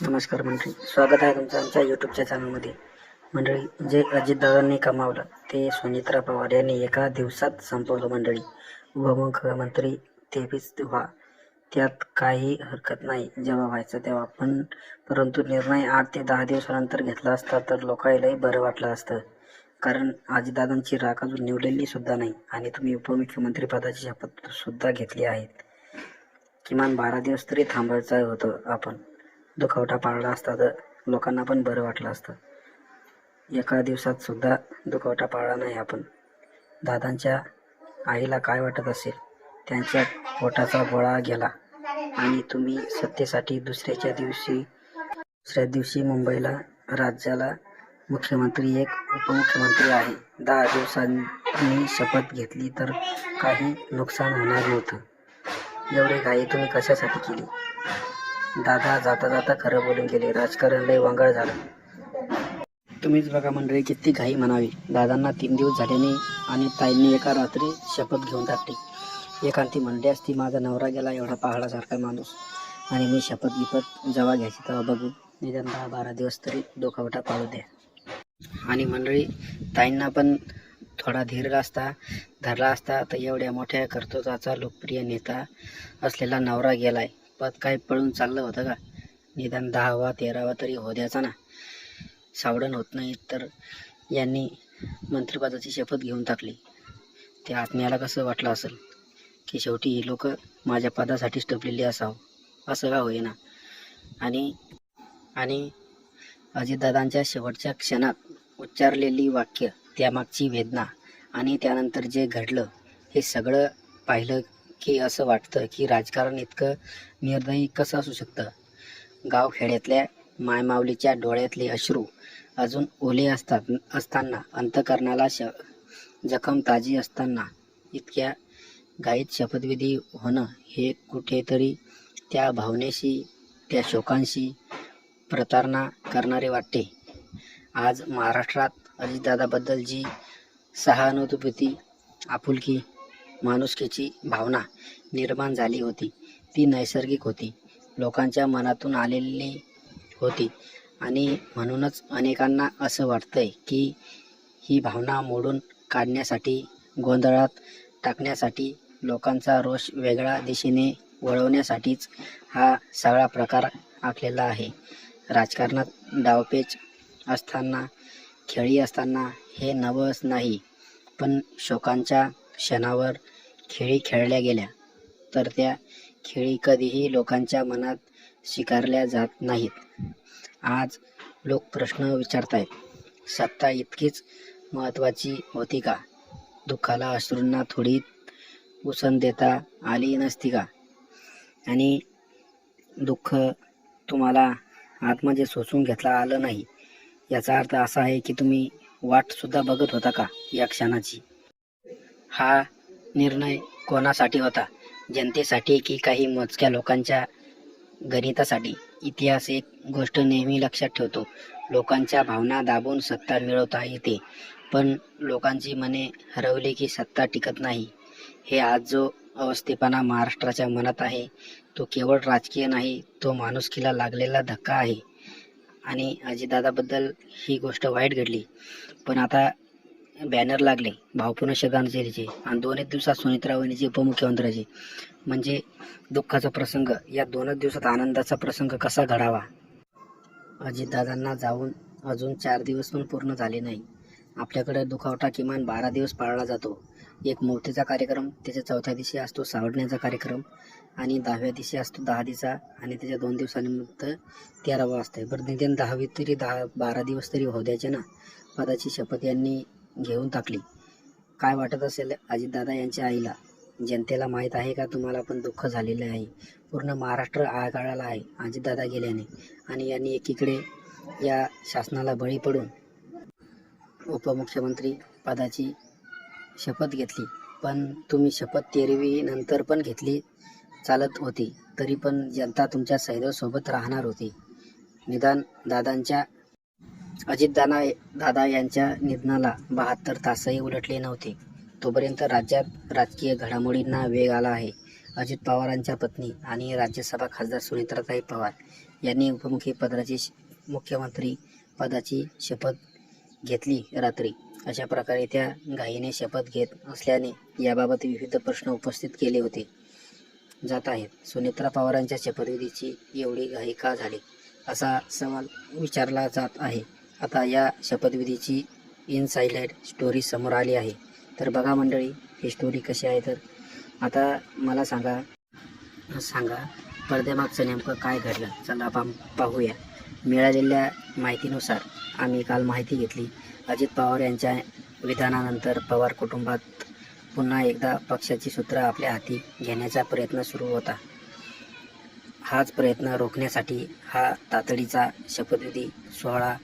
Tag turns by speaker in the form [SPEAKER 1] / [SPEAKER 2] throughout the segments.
[SPEAKER 1] नमस्कार मंडळी, स्वागत आहे तुमचं आमच्या यूट्यूबच्या चॅनलमध्ये. मंडळी, जे अजितदादांनी कमावलं ते सुनेत्रा पवार यांनी एका दिवसात संपवलं. मंडळी, उपमुख्यमंत्री 23 व्हा, त्यात काही हरकत नाही. जेव्हा व्हायचं तेव्हा. परंतु निर्णय 8 ते 10 दिवसानंतर घेतला असता तर लोकांनाही बरं वाटलं असतं. कारण अजितदादांची राख अजून निवडलेली सुद्धा नाही आणि तुम्ही उपमुख्यमंत्री पदाची शपथ सुद्धा घेतली आहेत. किमान 12 दिवस तरी थांबायचं होतं. आपण दुखवटा पाळला असता तर लोकांना पण बरं वाटलं असतं. एका दिवसात सुद्धा दुखवटा पाळला नाही आपण. दादांच्या आईला काय वाटत असेल? त्यांच्या पोटाचा गोळा गेला आणि तुम्ही सत्तेसाठी दुसऱ्या दिवशी मुंबईला राज्याला मुख्यमंत्री, एक उपमुख्यमंत्री आहे. 10 दिवसांनी शपथ घेतली तर काही नुकसान होणार नव्हतं. एवढी घाई तुम्ही कशासाठी केली? दादा जाता जाता खरं बोलून गेले. राजकारण लय वांगळ झालं. तुम्हीच बघा मंडळी, किती घाई म्हणावी. दादांना 3 दिवस झाले नाही आणि ताईंनी एका रात्री शपथ घेऊन टाकली. एखादी म्हणली असती माझा नवरा गेला एवढा पहाडासारखा माणूस आणि मी शपथ जेव्हा घ्यायची तेव्हा बघू. निदान 10-12 दिवस तरी दुखवटा पाळू द्या. आणि मंडळी, ताईंना पण थोडा धीर धरला असता तर एवढ्या मोठ्या कर्तृत्वाचा लोकप्रिय नेता असलेला नवरा गेलाय, पद काय पळून चाललं होतं का? निदान 10वा-13वा तरी हो द्यायचा ना. सावडण होत नाही तर यांनी मंत्रिपदाची शपथ घेऊन टाकली. त्या आत्म्याला कसं वाटलं असेल की शेवटी ही लोक माझ्या पदासाठीच टपलेली असावं, असं का होईना. आणि अजितदादांच्या शेवटच्या क्षणात उच्चारलेली वाक्य, त्यामागची वेदना आणि त्यानंतर जे घडलं हे सगळं पाहिलं की असं वाटतं की राजकारण इतकं निर्दयी कसं असू शकतं. गावखेड्यातल्या मायमाऊलीच्या डोळ्यातले अश्रू अजून ओले असताना, अंतःकरणाला जखम ताजी असताना इतक्या घाईत शपथविधी होणं हे कुठेतरी त्या भावनेशी, त्या शोकांशी प्रतारणा करणारे वाटते. आज महाराष्ट्रात अजितदादाबद्दल जी सहानुभूती, आपुलकी, माणुसकीची भावना निर्माण झाली होती ती नैसर्गिक होती, लोकांच्या मनातून आलेली होती. आणि म्हणूनच अनेकांना असं वाटतंय की ही भावना मोडून काढण्यासाठी, गोंधळात टाकण्यासाठी, लोकांचा रोष वेगळ्या दिशेने वळवण्यासाठीच हा सगळा प्रकार आखलेला आहे. राजकारणात डावपेच असताना, खेळी असताना हे नवंच नाही, पण शोकांच्या क्षणावर खेळी खेळल्या गेल्या तर त्या खेळी कधीही लोकांच्या मनात स्वीकारल्या जात नाहीत. आज लोक प्रश्न विचारतायत, सत्ता इतकीच महत्त्वाची होती का? दुःखाला, अश्रूंना थोडी उसण देता आली नसती का? आणि दुःख तुम्हाला आतमध्ये सोसून घेतला आलं नाही याचा अर्थ असा आहे की तुम्ही वाट सुद्धा बघत होता का या क्षणाची? हा निर्णय कोणासाठी होता? जनतेसाठी की काही मोजक्या लोकांच्या गणितासाठी? इतिहास एक गोष्ट नेहमी लक्षात ठेवतो, लोकांच्या भावना दाबून सत्ता मिळवता येते, पण लोकांची मने हरवली की सत्ता टिकत नाही. हे आज जो अवस्थेपणा महाराष्ट्राच्या मनात आहे तो केवळ राजकीय नाही, तो माणुसकीला लागलेला धक्का आहे. आणि अजितदादाबद्दल ही गोष्ट वाईट घडली, पण आता बॅनर लागले भावपूर्ण श्रद्धांजलीचे आणि 2 दिवसात सुनेत्रा वहिनीचे उपमुख्यमंत्र्याचे. म्हणजे दुःखाचा प्रसंग या 2 दिवसात आनंदाचा प्रसंग कसा घडावा? अजितदादांना जाऊन अजून 4 दिवस पण पूर्ण झाले नाही. आपल्याकडे दुखवटा किमान 12 दिवस पाळला जातो. एक मौतीचा कार्यक्रम, त्याच्या 4थ्या दिवशी असतो सावडण्याचा कार्यक्रम आणि 10व्या दिवशी असतो दहादीचा आणि त्याच्या 2 दिवसांनंतर 13वा असतंय. बरं, निदान 10वी तरी 12 दिवस तरी होऊ द्यायचे ना. पदाची शपथ यांनी घेऊन टाकली. काय वाटत असेल अजितदादा यांच्या आईला? जनतेला माहीत आहे का तुम्हाला पण दुःख झालेलं आहे. पूर्ण महाराष्ट्र आळागाळाला आहे अजितदादा गेल्याने. आणि यांनी एकीकडे या शासनाला बळी पडून उपमुख्यमंत्री पदाची शपथ घेतली, पण तुम्ही शपथ 13वी नंतर पण घेतली चालत होती, तरी पण जनता तुमच्या सैनिक सोबत राहणार होती. निदान अजितदादा यांच्या निधनाला 72 तासही उलटले नव्हते तोपर्यंत राज्यात राजकीय घडामोडींना वेग आला आहे. अजित पवारांच्या पत्नी आणि राज्यसभा खासदार सुनेत्राताई पवार यांनी मुख्यमंत्री पदाची शपथ घेतली रात्री. अशा प्रकारे त्या घाईने शपथ घेत असल्याने याबाबत विविध प्रश्न उपस्थित केले होते जात आहेत. सुनेत्रा पवारांच्या शपथविधीची एवढी घाई का झाली, असा सवाल विचारला जात आहे. आता या शपथविधीची इनसाइड स्टोरी समोर आली आहे. तर बघा मंडळी, ही स्टोरी कशी आहे. तर आता मला सांगा पडद्यामागचं नेमकं काय घडलं. चला आपण पाहूया. मिळालेल्या माहितीनुसार आम्ही काल माहिती घेतली. अजित पवार यांच्या विधानानंतर पवार कुटुंबात पुन्हा एकदा पक्षाची सूत्र आपल्या हाती घेण्याचा प्रयत्न सुरू होता. हाच प्रयत्न रोखण्यासाठी हा तातडीचा शपथविधी सोहळा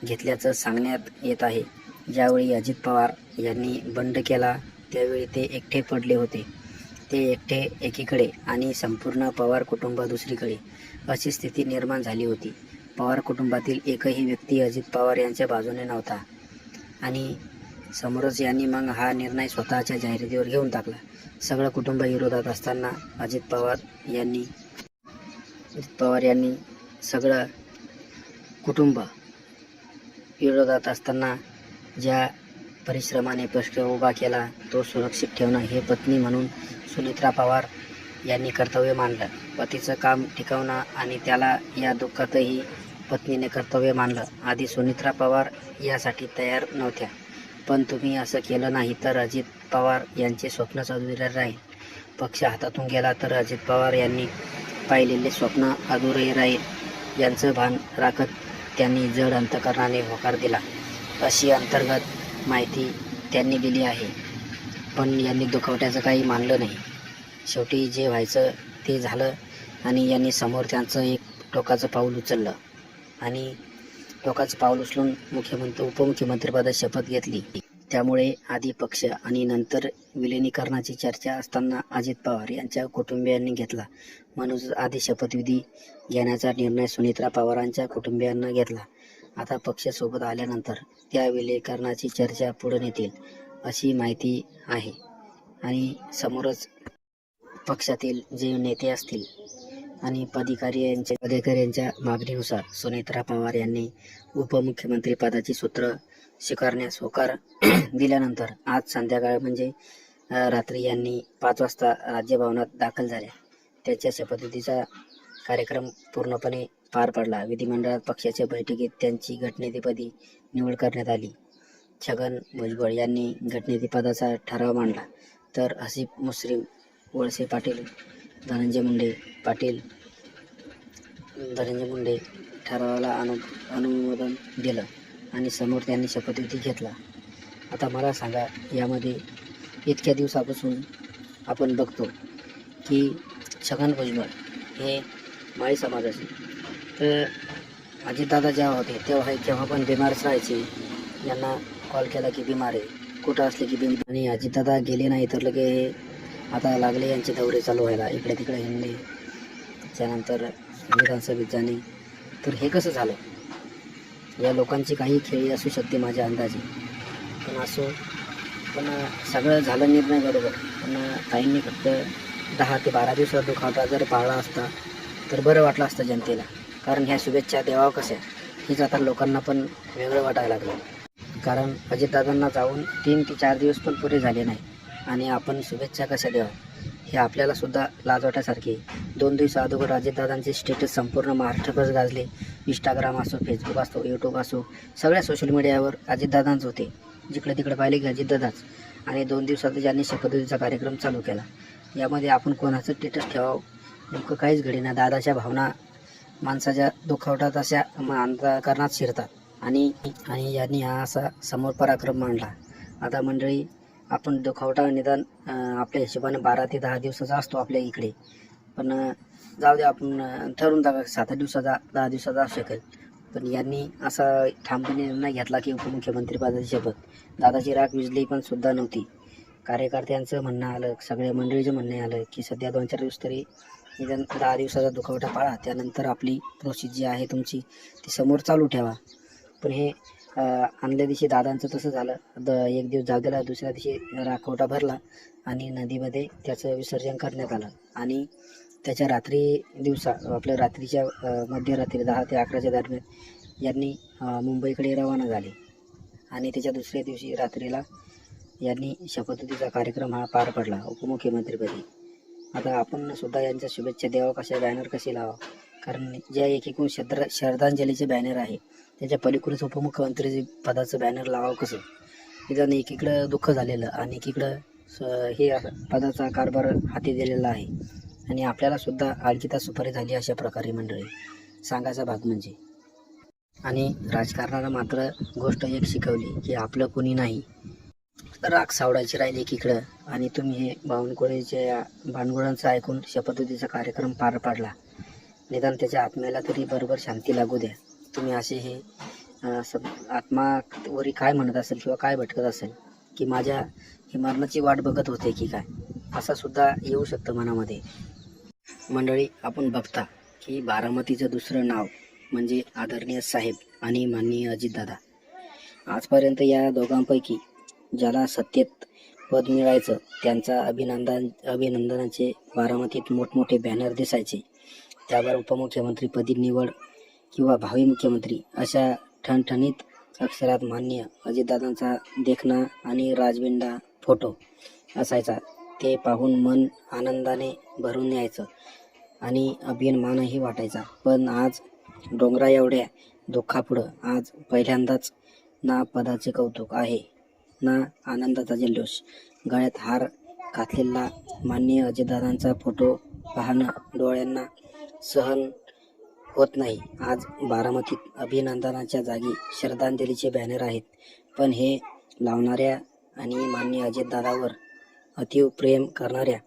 [SPEAKER 1] घेतल्याचं सांगण्यात येत आहे. ज्यावेळी अजित पवार यांनी बंड केला त्यावेळी ते एकटे पडले होते. ते एकटे एकीकडे आणि संपूर्ण पवार कुटुंब दुसरीकडे, अशी स्थिती निर्माण झाली होती. पवार कुटुंबातील एकही व्यक्ती अजित पवार यांच्या बाजूने नव्हता आणि समोरच यांनी मग हा निर्णय स्वतःच्या जाहिरातीवर घेऊन टाकला. सगळं कुटुंब विरोधात असताना अजित पवार यांनी सगळं कुटुंब विरोधात असताना ज्या परिश्रमाने प्रश्न उभा केला तो सुरक्षित ठेवणं हे पत्नी म्हणून सुनेत्रा पवार यांनी कर्तव्य मानलं. पतीचं काम टिकवणं आणि त्याला या दुःखातही पत्नीने कर्तव्य मानलं. आधी सुनेत्रा पवार यासाठी तयार नव्हत्या, पण तुम्ही असं केलं नाही तर अजित पवार यांचे स्वप्नच अधुरे राहील. पक्ष हातातून गेला तर अजित पवार यांनी पाहिलेले स्वप्न अधुरे राहील यांचं भान राखत त्यांनी जड अंतकरणाने होकार दिला, अशी अंतर्गत माहिती त्यांनी दिली आहे. पण यांनी दुखवट्याचं काही मानलं नाही. शेवटी जे व्हायचं ते झालं आणि यांनी समोर त्यांचं एक टोकाचं पाऊल उचललं आणि टोकाचं पाऊल उचलून उपमुख्यमंत्रीपदाची शपथ घेतली. त्यामुळे आधी पक्ष आणि नंतर विलिनीकरणाची चर्चा असताना अजित पवार यांच्या कुटुंबियांनी घेतला. म्हणून आधी शपथविधी घेण्याचा निर्णय सुनेत्रा पवारांच्या कुटुंबियांना घेतला. आता पक्ष सोबत आल्यानंतर त्या विलिनीकरणाची चर्चा पुढे नेतील अशी माहिती आहे आणि समोरच पक्षातील जे नेते असतील आणि पदाधिकाऱ्यांच्या मागणीनुसार सुनेत्रा पवार यांनी उपमुख्यमंत्री पदाची सूत्र स्वीकारण्यास होकार दिल्यानंतर आज संध्याकाळ म्हणजे रात्री यांनी 5 वाजता राज्यभवनात दाखल झाल्या. त्यांच्या शपथविधीचा कार्यक्रम पूर्णपणे पार पडला. विधिमंडळात पक्षाच्या बैठकीत त्यांची गटनेतेपदी निवड करण्यात आली. छगन भुजबळ यांनी गटनेतेपदाचा ठराव मांडला तर आसिफ मुश्रीफ, वळसे पाटील, धनंजय मुंडे ठरावाला अनुमोदन दिलं आणि समोर त्यांनी शपथविधी घेतला. आता मला सांगा, यामध्ये इतक्या दिवसापासून आपण बघतो की छगन भुजबळ हे माळी समाजाचे, तर अजितदादा जेव्हा होते तेव्हा पण बिमारच राहायचे. यांना कॉल केला की बिमार आहे, कुठं असले की बिमार. आणि अजितदादा गेले नाही तर लगे आता लागले यांचे दौरे चालू व्हायला, इकडे तिकडे हिंडणे, त्यानंतर विधानसभेत जाणे. तर हे कसं झालं? या लोकांची काही खेळी असू शकते माझ्या अंदाजे, पण सगळं झालं निर्णय बरोबर. पण ताईंनी फक्त 10 ते 12 दिवसात दुखावता जर पाळला असता तर बरं वाटलं असतं जनतेला. कारण ह्या शुभेच्छा द्यावा कशा हेच आता लोकांना पण वेगळं वाटायला लागलं. कारण अजितदादांना जाऊन 3 ते 4 दिवस पण पुरे झाले नाही आणि आपण शुभेच्छा कशा द्यावा हे आपल्याला सुद्धा लाज वाटायसारखे. 2 दिवस अगोदर अजितदादांचे स्टेटस संपूर्ण महाराष्ट्रभर गाजले. इंस्टाग्राम असो, फेसबुक असो, यूट्यूब असो, सगळ्या सोशल मीडियावर अजितदादांच होते. जिकडे तिकडे पाहिले की अजितदादाच. आणि 2 दिवसात ज्यांनी शपथविधीचा कार्यक्रम चालू केला, यामध्ये आपण कोणाचं स्टेटस ठेवावं नेमकं काहीच घडेना. दादाच्या भावना माणसाच्या दुखावटात अशा अंतःकरणात शिरतात आणि यांनी हा असा समोर पराक्रम मांडला. आता मंडळी, आपण दुखावटा निदान आपल्या हिशोबाने 12 ते 10 दिवसाचा असतो आपल्या इकडे, पण जाऊ दे, आपण ठरवून टाका 7 दिवसाचा 10 दिवसाचा असू शकेल. पण यांनी असा ठामपणे निर्णय घेतला की उपमुख्यमंत्री पदाची शपथ. दादाची राग विजली पण सुद्धा नव्हती. कार्यकर्त्यांचं म्हणणं आलं, सगळ्या मंडळीचं म्हणणं आलं की सध्या 2-4 दिवस तरी निदान 10 दिवसाचा दुखावटा पाळा, त्यानंतर आपली प्रोसेस जी आहे तुमची ती समोर चालू ठेवा. पण हे आणल्या दिवशी दादांचं तसं झालं. 1 दिवस जाऊ दिला, दुसऱ्या दिवशी राखोटा भरला आणि नदीमध्ये त्याचं विसर्जन करण्यात आलं आणि त्याच्या दिवसा आपल्या रात्रीच्या मध्यरात्री 10 ते 11च्या दरम्यान यांनी मुंबईकडे रवाना झाले आणि त्याच्या दुसऱ्या दिवशी रात्रीला यांनी शपथविधीचा कार्यक्रम हा पार पडला उपमुख्यमंत्रीपदी. आता आपण सुद्धा यांच्या शुभेच्छा द्यावं, कशा बॅनर कसे लावा, कारण ज्या एकीकडून श्रद्धांजलीचे बॅनर आहे त्याच्या पलीकडूनच उपमुख्यमंत्री पदाचं बॅनर लावावं कसं. निदान एकीकडं दुःख झालेलं आणि एकीकडं हे पदाचा कारभार हाती दिलेला आहे आणि आपल्याला सुद्धा आळकीता सुपारी झाली अशा प्रकारे मंडळी सांगायचा भाग म्हणजे. आणि राजकारणाला मात्र गोष्ट एक शिकवली की आपलं कुणी नाही, राग सावडायची राहिली एकीकडं आणि तुम्ही हे बावनकुळेच्या भानगुळांचं ऐकून शपथविधीचा कार्यक्रम पार पाडला. निदान त्याच्या आत्म्याला तरी बरोबर शांती लागू द्या. तुम्ही असे हे आत्मावरी काय म्हणत असेल किंवा काय भटकत असेल की माझ्या ही मरणाची वाट बघत होते की काय, असं सुद्धा येऊ शकतं मनामध्ये. मंडळी आपण बघता की बारामतीचं दुसरं नाव म्हणजे आदरणीय साहेब आणि माननीय अजितदादा. आजपर्यंत या दोघांपैकी ज्याला सत्तेत पद मिळायचं त्यांचा अभिनंदनाचे बारामतीत मोठमोठे बॅनर दिसायचे. त्यावर उपमुख्यमंत्रीपदी निवड किंवा भावी मुख्यमंत्री अशा ठणठणीत अक्षरात माननीय अजितदादांचा देखणा आणि राजबिंडा फोटो असायचा. ते पाहून मन आनंदाने भरून यायचं आणि अभिमानही वाटायचा. पण आज डोंगरा एवढ्या दुःखापुढं आज पहिल्यांदाच ना पदाचे कौतुक आहे ना आनंदाचा जल्लोष. गळ्यात हार घातलेला माननीय अजितदादांचा फोटो पाहणं डोळ्यांना सहन होत नाही. आज बारामतीत अभिनंदनाच्या जागी श्रद्धांजलीचे बॅनर आहेत, पण हे लावणाऱ्या आणि माननीय अजितदादावर अतीव प्रेम करणाऱ्या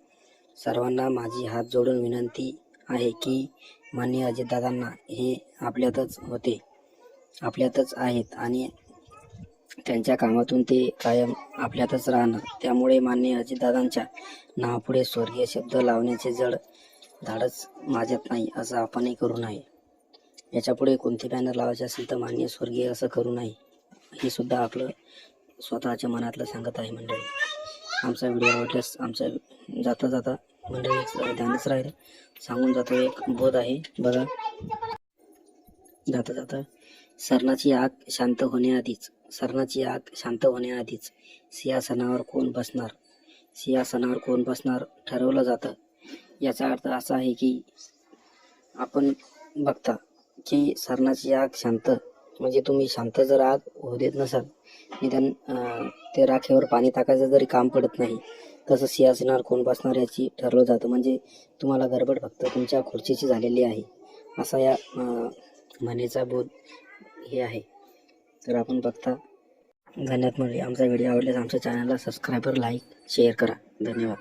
[SPEAKER 1] सर्वांना माझी हात जोडून विनंती आहे की माननीय अजितदादांना हे आपल्यातच होते, आपल्यातच आहेत आणि त्यांच्या कामातून ते कायम आपल्यातच राहणार. त्यामुळे माननीय अजितदादांच्या नावापुढे स्वर्गीय शब्द लावण्याचे जड धाडस माझ्यात नाही, असं आपणही करू नये. याच्यापुढे कोणते बॅनर लावायचे असेल तर माननीय स्वर्गीय असं करू नये, हे सुद्धा आपलं स्वतःच्या मनातलं सांगत आहे मंडळी. आमचा व्हिडिओ आवडल्यास आमचा जाता जाता मंडळी ध्यानच राहील सांगून जातो एक बोध आहे बघा. जाता जाता सरणाची आग शांत होण्याआधीच सिंहासनावर कोण बसणार ठरवलं जातं. याचा अर्थ असा आहे की आपण बघता की सरणाची आग शांत म्हणजे तुम्ही शांत जर आग होऊ देत नसाल, निदान ते राखेवर पाणी टाकायचं जरी काम पडत नाही, तसं सिंहासनावर कोण बसणार याची ठरवलं जातं. म्हणजे तुम्हाला गडबड फक्त तुमच्या खुर्चीची झालेली आहे, असा या म्हणीचा बोध हे आहे. तर आपण बघता. धन्यवाद मंडळी. आमचा व्हिडिओ आवडल्यास आमच्या चॅनलला सबस्क्राईबर, लाईक, शेअर करा. धन्यवाद.